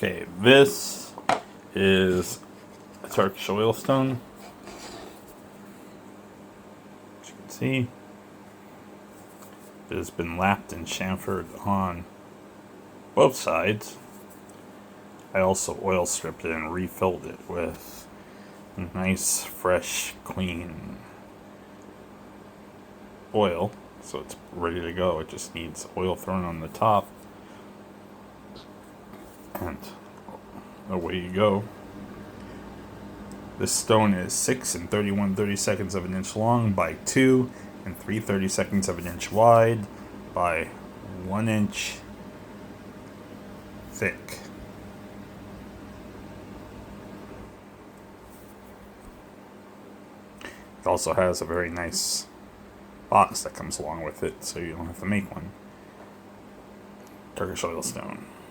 Okay, this is a Turkish oilstone. As you can see, it has been lapped and chamfered on both sides. I also oil stripped it and refilled it with nice, fresh, clean oil. So it's ready to go. It just needs oil thrown on the top. And away you go. This stone is 6 and 31/32 of an inch long by 2 and 3/32 of an inch wide by 1 inch thick. It also has a very nice box that comes along with it, so you don't have to make one. Turkish oilstone.